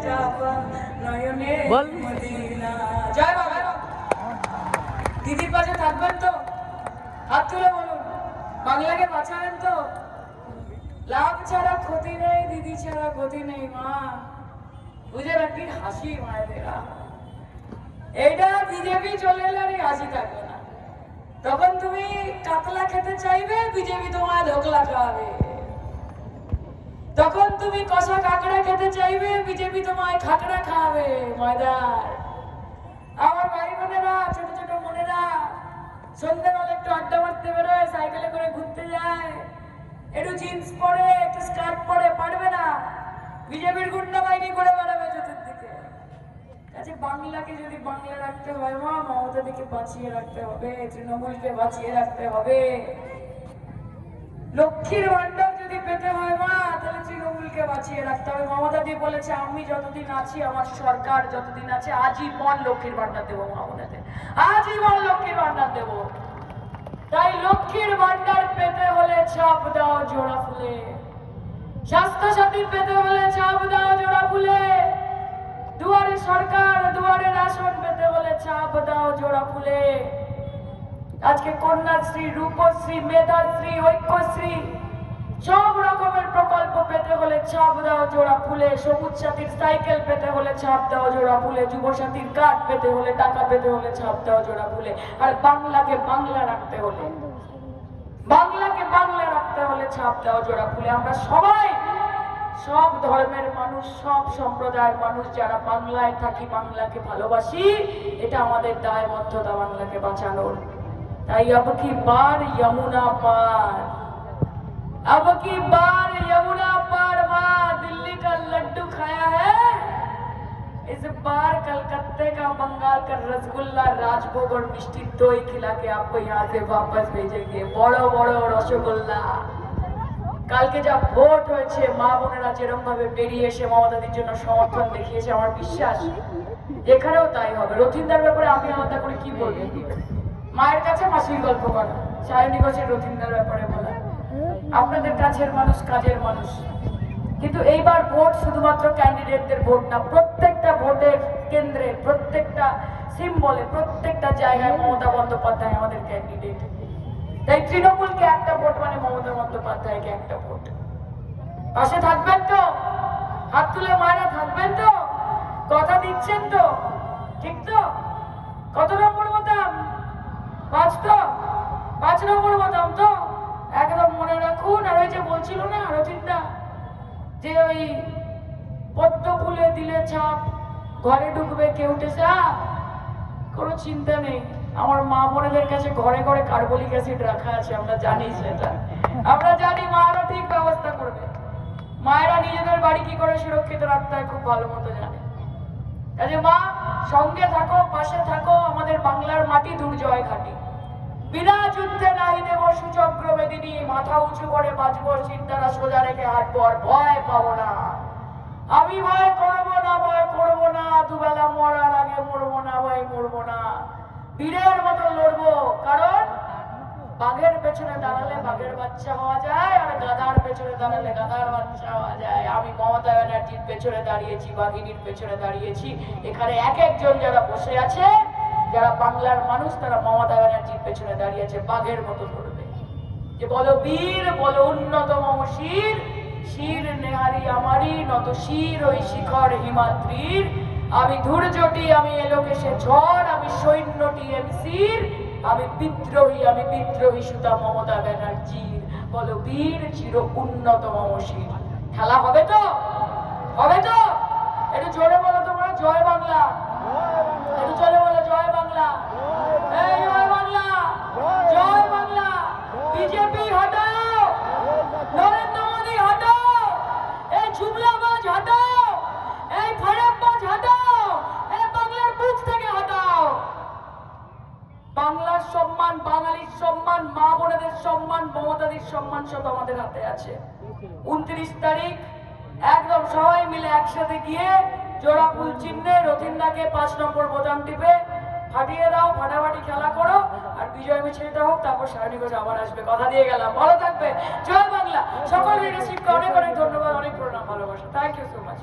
চাপা নয়নে মদিনা। জয় বাবা। দিদির পাশে থাকবেন তো? হাত তুলে বলুন, বাংলাকে বাঁচাবেন তো? লাভ ছাড়া ক্ষতি নেই, দিদি ছাড়া ক্ষতি নেই। মা বুঝে রাখি, হাসি মায়েদেরা। এইটা বিজেপি চলে এলে আর হাসি থাকবে না। তখন তুমি কাতলা খেতে চাইবে, বিজেপি তোমায় ধোকলা খাওয়াবে। তখন তুমি কষা কাঁকড়া খেতে চাইবে, বিজেপি তোমায় খাকড়া খাওয়াবে ময়দার। আমার ভাই বোনেরা, ছোট ছোট বোনেরা সন্ধ্যাবেলা একটু আড্ডা মারতে বেরোয়, সাইকেলে করে ঘুরতে যায়, একটু জিন্স পরে একটু স্কার্ট পরে, পারবে না। বিজেপির গুন্ডা বাহিনী করে বেড়াবে চতুর্দিকে। কাজে বাংলাকে যদি বাংলা রাখতে হয় মা, মমতা দিকে বাঁচিয়ে রাখতে হবে, তৃণমূলকে বাঁচিয়ে রাখতে হবে। লক্ষ্মীর ভান্ডার যদি পেতে হয় মা, তাহলে তৃণমূলকে বাঁচিয়ে রাখতে হবে। মমতা দি বলেছে, আমি যতদিন আছি, আমার সরকার যতদিন আছে, আজীবন লক্ষ্মীর ভান্ডার দেবো মা বোনেদের, আজীবন লক্ষ্মীর ভান্ডার দেবো। তাই লক্ষ্মীর ভান্ডার পেতে হলে চাপ দাও জোড়া ফুলে, স্বাস্থ্য সাথী পেতে হলে চাপ দাও জোড়া ফুলে, দুয়ারে সরকার দুয়ারে রাশন পেতে হলে চাপ দাও জোড়া ফুলে। আজকে কন্যাশ্রী, রূপশ্রী, মেধাশ্রী, ঐক্যশ্রী সব রকমের প্রকল্প পেতে হলে চাপ দাও জোড়া ফুলে। সবুজ সাথীর সাইকেল পেতে হলে চাপ দাও জোড়া ফুলে, যুব সাথীর কার্ড পেতে হলে, টাকা পেতে হলে চাপ দাও জোড়া ফুলে। আর বাংলাকে বাংলা রাখতে হলে, বাংলাকে বাংলা রাখতে হলে ছাপ দাও জোড়া ফুলে। আমরা সবাই, সব ধর্মের মানুষ, সব সম্প্রদায়ের মানুষ যারা বাংলায় থাকি, বাংলাকে ভালোবাসি, এটা আমাদের দায়বদ্ধতা বাংলাকে বাঁচানোর। তাই अब की बार यमुना पार, अब की बार यमुना पार, माँ दिल्ली का लड्डू खाया है, इस बार कलकत्ते का, बंगाल का रसगुल्ला, राजभोग और मिष्टी दही खिला के आपको यहाँ से वापस भेजेंगे। बड़ो बड़ो रसगुल्ला। কালকে যা ভোট হয়েছে, মা বোনেরা যেরকম ভাবে বেরিয়ে এসে মমতাদির জন্য সমর্থন দেখিয়েছে, আমার বিশ্বাস এখানেও তাই হবে। রথীন্দার ব্যাপারে আমি আলাদা করে কি বলবো? মায়ের কাছে মাসির গল্প করা, সায়নী ঘোষের রথীন্দার ব্যাপারে বলা, আপনাদের কাছের মানুষ, কাজের মানুষ। কিন্তু এইবার ভোট শুধুমাত্র ক্যান্ডিডেটদের ভোট না, প্রত্যেকটা ভোটের কেন্দ্রে, প্রত্যেকটা সিম্বলে, প্রত্যেকটা জায়গায় মমতা বন্দ্যোপাধ্যায় আমাদের ক্যান্ডিডেট। তাই তৃণমূলকে একটা ভোট মানে মমতা বন্দ্যোপাধ্যায়কে একটা ভোট। পাশে থাকবেন তো? হাত তুলে মায়েরা থাকবেন তো? কথা দিচ্ছেন তো? ঠিক তো? কত নম্বর বোতাম? 5 তো? 5 নম্বর বোতাম তো? একদম মনে রাখুন। আর ওই যে বলছিল না রথীন্দা, যে ওই পদ্ম ফুলে দিলে ছাপ, ঘরে ঢুকবে কেউটে সাপ, কোনো চিন্তা নেই। আমার মা বোনেদের কাছে ঘরে ঘরে কার্বলিক অ্যাসিড রাখা আছে, আমরা জানি সেটা, আমরা জানি। মায়েরা ঠিক ব্যবস্থা করবে। মায়েরা নিজেদের বাড়ি কি করে সুরক্ষিত রাখতে হয় খুব ভালো মতো জানে। কাজে মা সঙ্গে থাকো, পাশে থাকো। আমাদের বাংলার মাটি দুর্জয় ঘাটি, বিনা যুদ্ধে নাহি দেব সুচক্র বেদিনী, মাথা উঁচু করে বাঁচবো, চিন্তারা সোজা রেখে হাঁটবো, আর ভয় পাবো না। আমি ভয় করবো না, ভয় করবো না, দুবেলা মরার আগে মরবো না, ভয় মরবো না, বীরের মতো লড়বো। কারণ বাঘের পেছনে দাঁড়ালে বাঘের বাচ্চা হওয়া যায়, আর গাধার পেছনে দাঁড়ালে গাধার বাচ্চা হওয়া যায়। আমি মমতা ব্যানার্জির পেছনে দাঁড়িয়েছি, বাঘিনীর পেছনে দাঁড়িয়েছি। এখানে এক একজন যারা বসে আছে, যারা বাংলার মানুষ, তারা মমতা ব্যানার্জির পেছনে দাঁড়িয়েছে, বাঘের মতো লড়বে। যে বলো বীর, বলো উন্নত মম শির, শির নেহারি আমারি, নত শির ওই শিখর হিমাদ্রির। আমি ধূর্যটি, আমি এলোকেশে ঝড়, আমি সৈন্যটি এমসির, আমি বিদ্রোহী, আমি বিদ্রোহী সুতা মমতা ব্যানার্জির। বলো বীর, চির উন্নত মম শির। খেলা হবে তো? হবে তো? একটু জোরে বলো তোমরা, জয় বাংলা। একটু জোরে বলো, জয় বাংলা। এই জয় বাংলা, জয় বাংলা। বিজেপি হটাও, নরেন্দ্র মোদী হটাও, এই জুমলাবাজ হটাও, এই ফারাক্কাবাজ হটাও, এই বাংলার বুক থেকে হটাও। বাংলার সম্মান, বাঙালির সম্মান, মা বোনেদের সম্মান, মমতাদির সম্মান সব আমাদের হাতে আছে। 29 তারিখ একদম সবাই মিলে একসাথে গিয়ে জোড়া ফুল চিহ্নে রথীন্দাকে 5 নম্বর বোতাম টিপে ফাটিয়ে দাও, ফাটাফাটি খেলা করো। আর বিজয় মিছিলটা হোক, তারপর সায়নী ঘোষ আবার আসবে, কথা দিয়ে গেলাম। ভালো থাকবে, জয় বাংলা। সকল লিডারশিপকে অনেক অনেক ধন্যবাদ, অনেক প্রণাম, ভালোবাসা। Thank you so much.